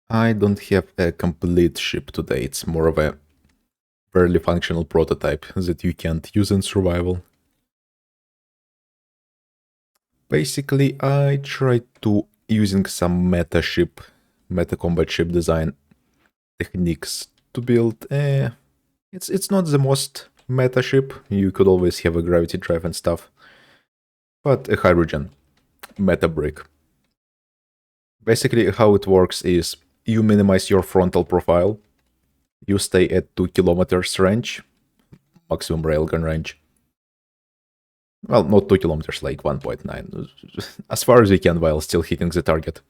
I don't have a complete ship today. It's more of a barely functional prototype that you can't use in survival. Basically, I tried to using some meta combat ship design techniques to build a. It's not the most meta ship. You could always have a gravity drive and stuff, but a hydrogen Metabrick. Basically, how it works is you minimize your frontal profile. You stay at 2 kilometers range, maximum railgun range. Well, not 2 kilometers, like 1.9. As far as you can while still hitting the target.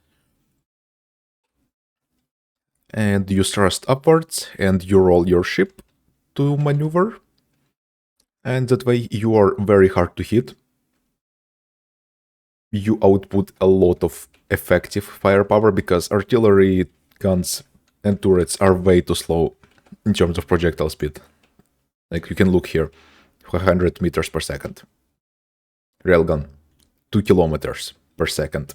And you thrust upwards and you roll your ship to maneuver. And that way you are very hard to hit. You output a lot of effective firepower because artillery guns and turrets are way too slow in terms of projectile speed. Like you can look here, 100 meters per second. Railgun, 2 kilometers per second.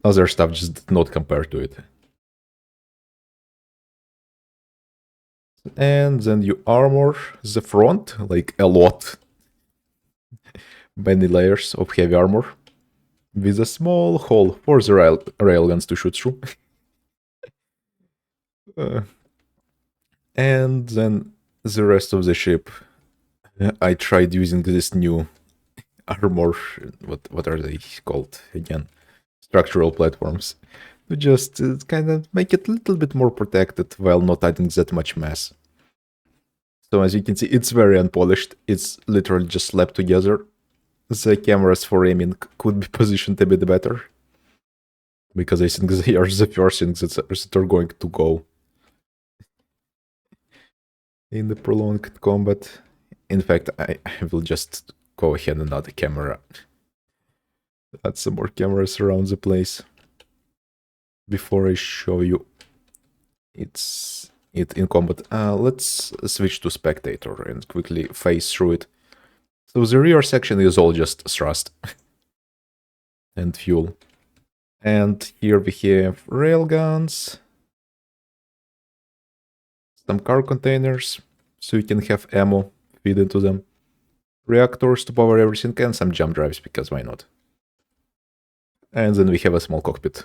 Other stuff just did not compare to it. And then you armor the front, like a lot. Many layers of heavy armor. With a small hole for the railguns to shoot through. And then the rest of the ship. I tried using this new armor. What are they called again? Structural platforms. To just kind of make it a little bit more protected while not adding that much mass. So as you can see, it's very unpolished. It's literally just slapped together. The cameras for aiming could be positioned a bit better. Because I think they are the first things that are going to go in the prolonged combat. In fact, I will just go ahead and add a camera. Add some more cameras around the place. Before I show you it in combat. Let's switch to spectator and quickly phase through it. So the rear section is all just thrust and fuel. And here we have railguns, some car containers, so you can have ammo feed into them, reactors to power everything, and some jump drives, because why not? And then we have a small cockpit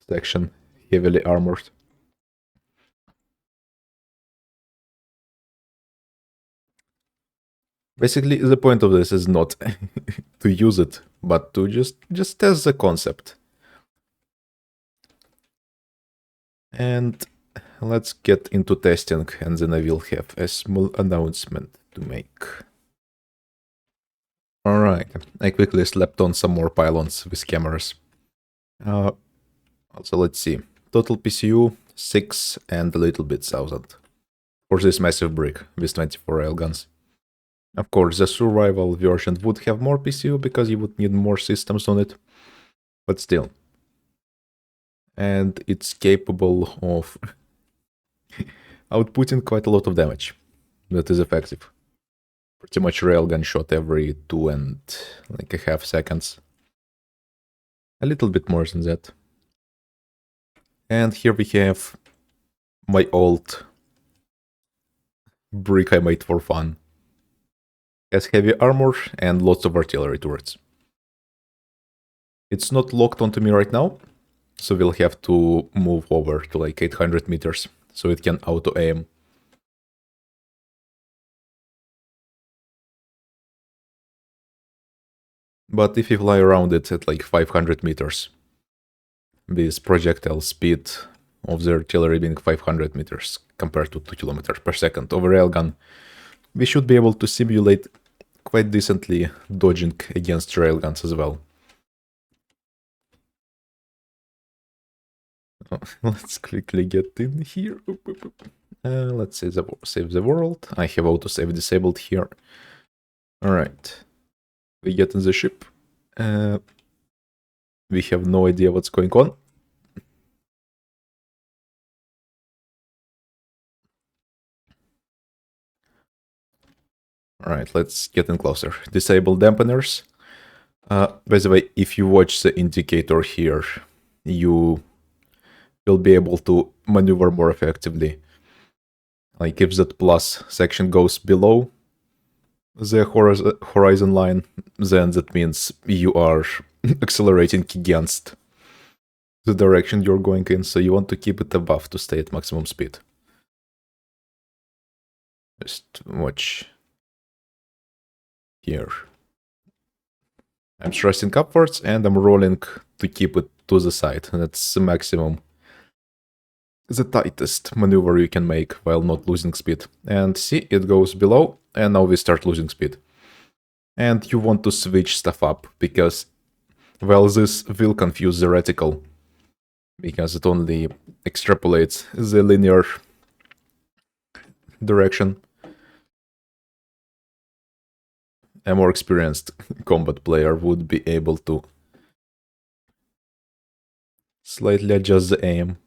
section, heavily armored. Basically, the point of this is not to use it, but to just test the concept. And let's get into testing, and then I will have a small announcement to make. Alright, I quickly slapped on some more pylons with cameras. Also, let's see. Total PCU, 6 and a little bit thousand. For this massive brick with 24 railguns. Of course, the survival version would have more PCU because you would need more systems on it. But still. And it's capable of outputting quite a lot of damage. That is effective. Pretty much railgun shot every 2.5 seconds. A little bit more than that. And here we have my old brick I made for fun. Has heavy armor and lots of artillery turrets. It's not locked onto me right now, so we'll have to move over to like 800 meters so it can auto-aim. But if you fly around it at like 500 meters, with projectile speed of the artillery being 500 meters compared to 2 kilometers per second of a railgun, we should be able to simulate quite decently dodging against railguns as well. Let's quickly get in here. Let's save the world. I have autosave disabled here. Alright. We get in the ship. We have no idea what's going on. Alright, let's get in closer. Disable dampeners. By the way, if you watch the indicator here, you you'll be able to maneuver more effectively. Like if that plus section goes below the horizon line, then that means you are accelerating against the direction you're going in, so you want to keep it above to stay at maximum speed. Just watch here. I'm thrusting upwards and I'm rolling to keep it to the side. That's the maximum, the tightest maneuver you can make while not losing speed. And see, it goes below, and now we start losing speed. And you want to switch stuff up, because, well, this will confuse the reticle, because it only extrapolates the linear direction. A more experienced combat player would be able to slightly adjust the aim.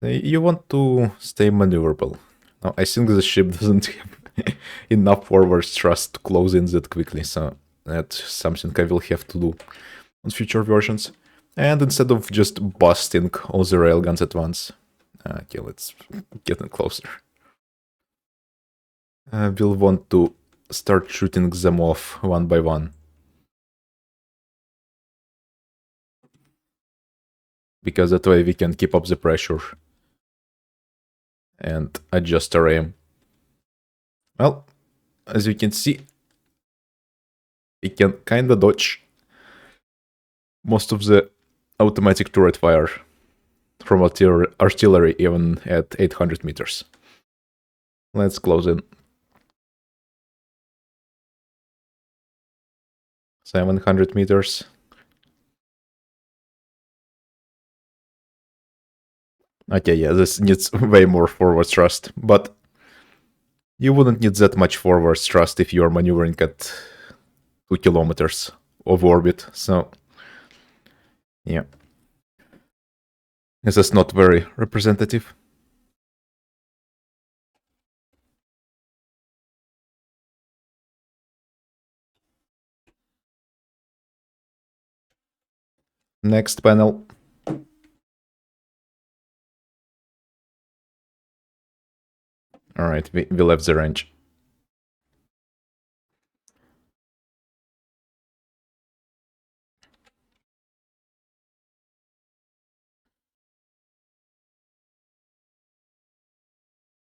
You want to stay maneuverable. Now, I think the ship doesn't have enough forward thrust to close in that quickly, so that's something I will have to do on future versions. And instead of just busting all the railguns at once, okay, let's get in closer. We'll want to start shooting them off one by one, because that way we can keep up the pressure and adjust our aim. Well, as you can see, we can kinda dodge most of the automatic turret fire from artillery even at 800 meters. Let's close in. 700 meters. Okay, yeah, this needs way more forward thrust, but you wouldn't need that much forward thrust if you're maneuvering at 2 kilometers of orbit, so yeah. This is not very representative. Next panel. Alright, we left the range.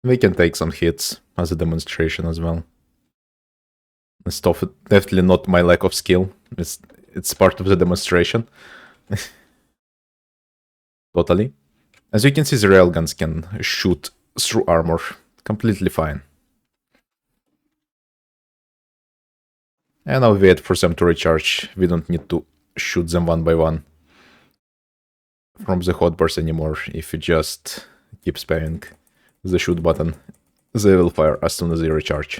We can take some hits as a demonstration as well. This stuff definitely not my lack of skill. It's part of the demonstration. Totally. As you can see, the railguns can shoot through armor completely fine. And now we wait for them to recharge. We don't need to shoot them one by one from the hotbars anymore. If you just keep spamming the shoot button, they will fire as soon as they recharge.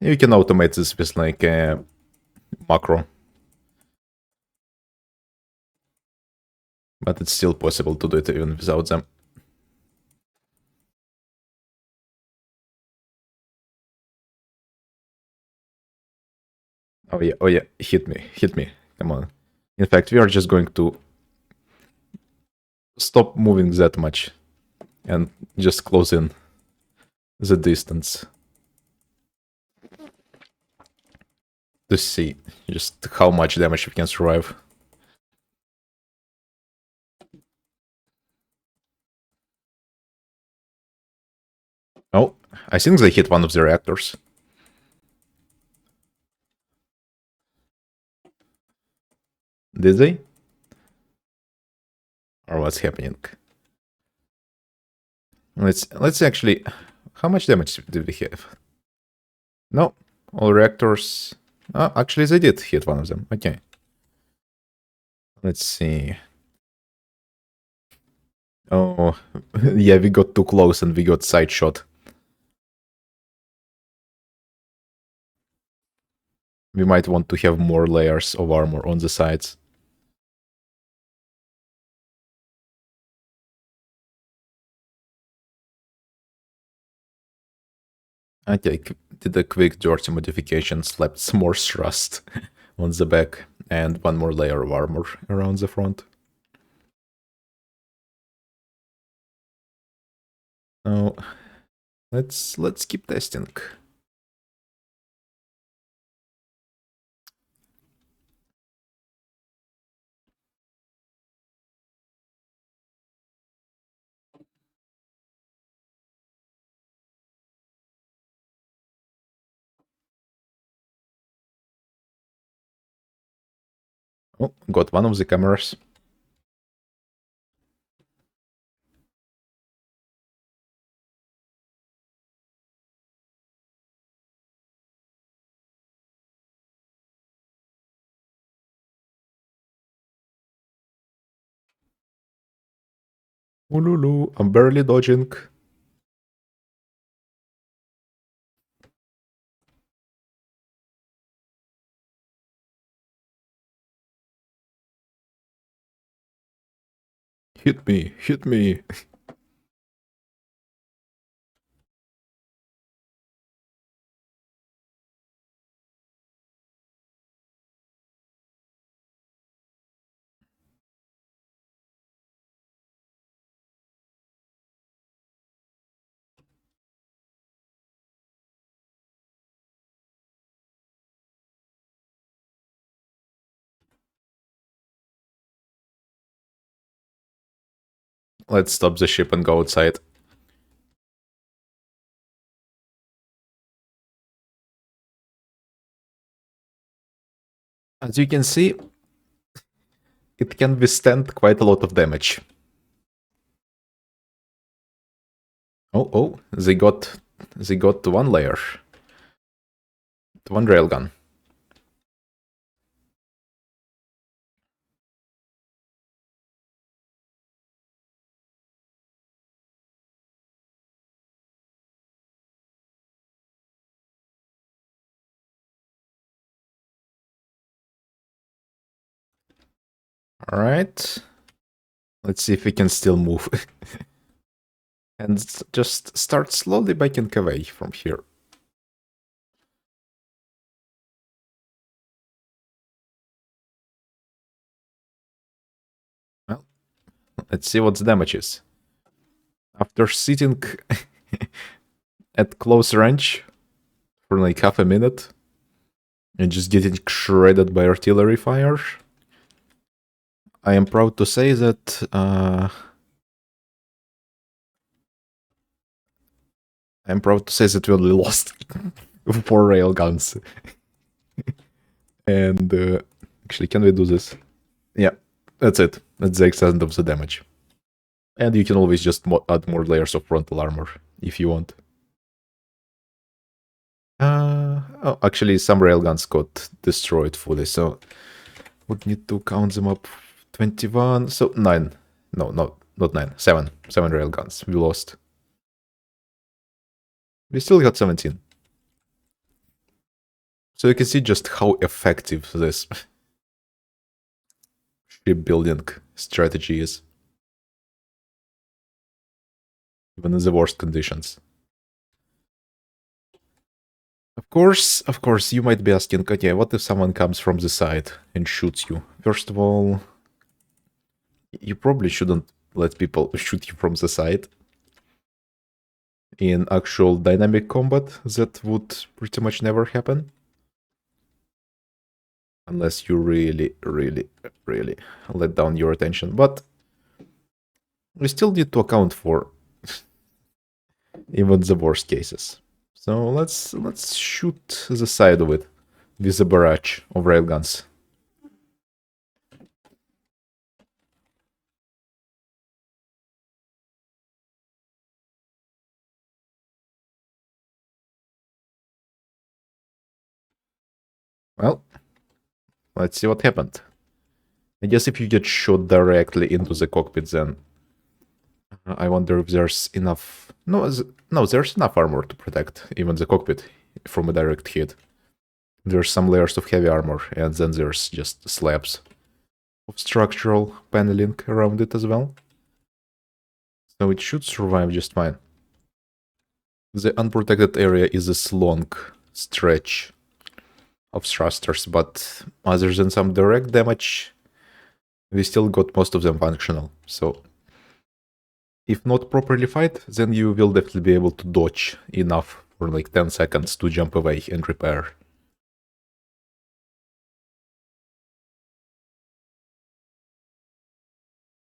You can automate this with like a macro, but it's still possible to do it even without them. Oh yeah, hit me, come on. In fact, we are just going to stop moving that much and just close in the distance to see just how much damage we can survive. Oh, I think they hit one of the reactors. Did they? Or what's happening? Let's actually... How much damage did we have? No, all reactors... Oh, actually they did hit one of them. Okay. Let's see. Oh, yeah, we got too close and we got side shot. We might want to have more layers of armor on the sides. I did a quick dirty modification, slapped some more thrust on the back, and one more layer of armor around the front. Now, let's keep testing. Oh, got one of the cameras. Ululu, I'm barely dodging. Hit me, hit me. Let's stop the ship and go outside. As you can see, it can withstand quite a lot of damage. Oh, they got one layer. One railgun. Alright. Let's see if we can still move. And just start slowly backing away from here. Well, let's see what the damage is. After sitting at close range for like half a minute and just getting shredded by artillery fire, I am proud to say that we only lost 4 railguns. And actually, can we do this? Yeah, that's it. That's the extent of the damage. And you can always just add more layers of frontal armor if you want. Oh, actually, some railguns got destroyed fully, so would need to count them up. 21, so 9. No, not 9. 7. 7 railguns. We lost. We still got 17. So you can see just how effective this shipbuilding strategy is. Even in the worst conditions. Of course, you might be asking, okay, what if someone comes from the side and shoots you? First of all, you probably shouldn't let people shoot you from the side. In actual dynamic combat, that would pretty much never happen. Unless you really let down your attention. But we still need to account for even the worst cases. So let's shoot the side of it with a barrage of railguns. Well, let's see what happened. I guess if you get shot directly into the cockpit, then I wonder if there's enough... No, there's enough armor to protect even the cockpit from a direct hit. There's some layers of heavy armor, and then there's just slabs of structural paneling around it as well. So it should survive just fine. The unprotected area is this long stretch of thrusters, but other than some direct damage, we still got most of them functional. So if not properly fight, then you will definitely be able to dodge enough for like 10 seconds to jump away and repair.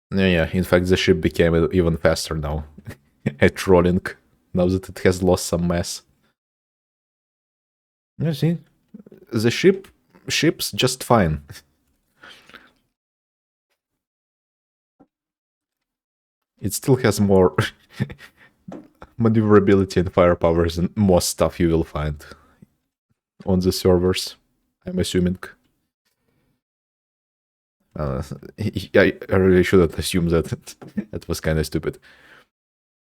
Yeah, in fact, the ship became even faster now at rolling, now that it has lost some mass. You see, the ship's just fine. It still has more maneuverability and firepower than most stuff you will find on the servers, I'm assuming. Uh, I really shouldn't assume that. That was kind of stupid.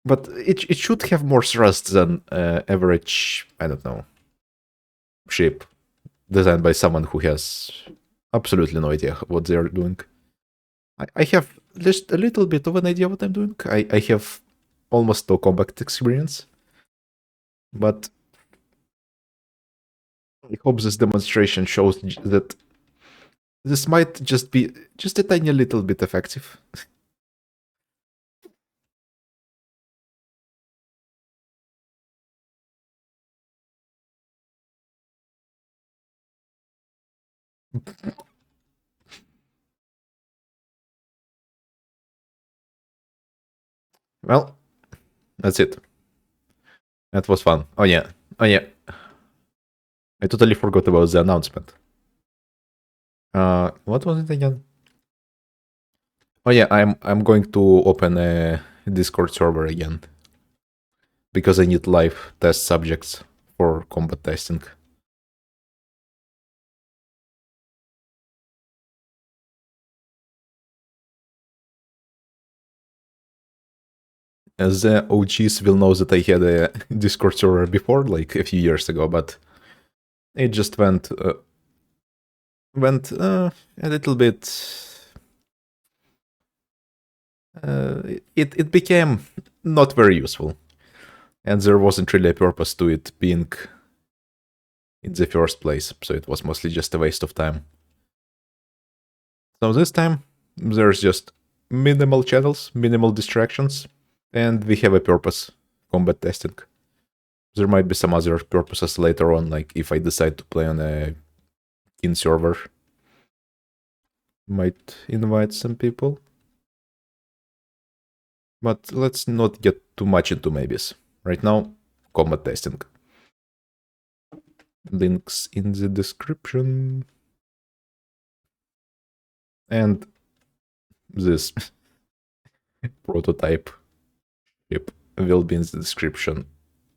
But it should have more thrust than average, I don't know, ship designed by someone who has absolutely no idea what they are doing. I have just a little bit of an idea what I'm doing. I have almost no combat experience. But I hope this demonstration shows that this might just be just a tiny little bit effective. Well, that's it. That was fun. Oh yeah. Oh yeah. I totally forgot about the announcement. What was it again? Oh yeah, I'm going to open a Discord server again because I need live test subjects for combat testing. As the OGs will know that I had a Discord server before, like a few years ago, but it just went a little bit. It became not very useful, and there wasn't really a purpose to it being in the first place, so it was mostly just a waste of time. So this time there's just minimal channels, minimal distractions, and we have a purpose: combat testing. There might be some other purposes later on, like if I decide to play on a in server, might invite some people. But let's not get too much into maybes. Right now, combat testing. Links in the description. And this prototype ship will be in the description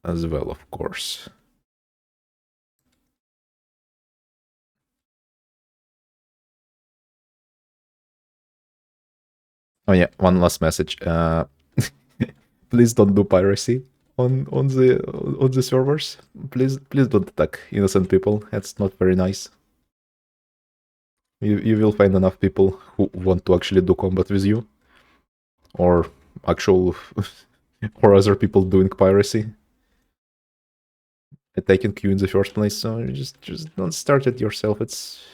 as well, of course. Oh yeah, one last message. Please don't do piracy on the servers. Please don't attack innocent people. That's not very nice. You will find enough people who want to actually do combat with you, or actual or other people doing piracy, attacking you in the first place. So just don't start it yourself. It's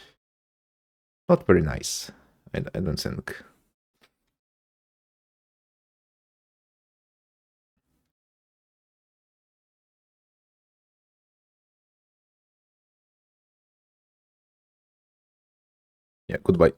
not very nice. I don't think. Yeah, goodbye.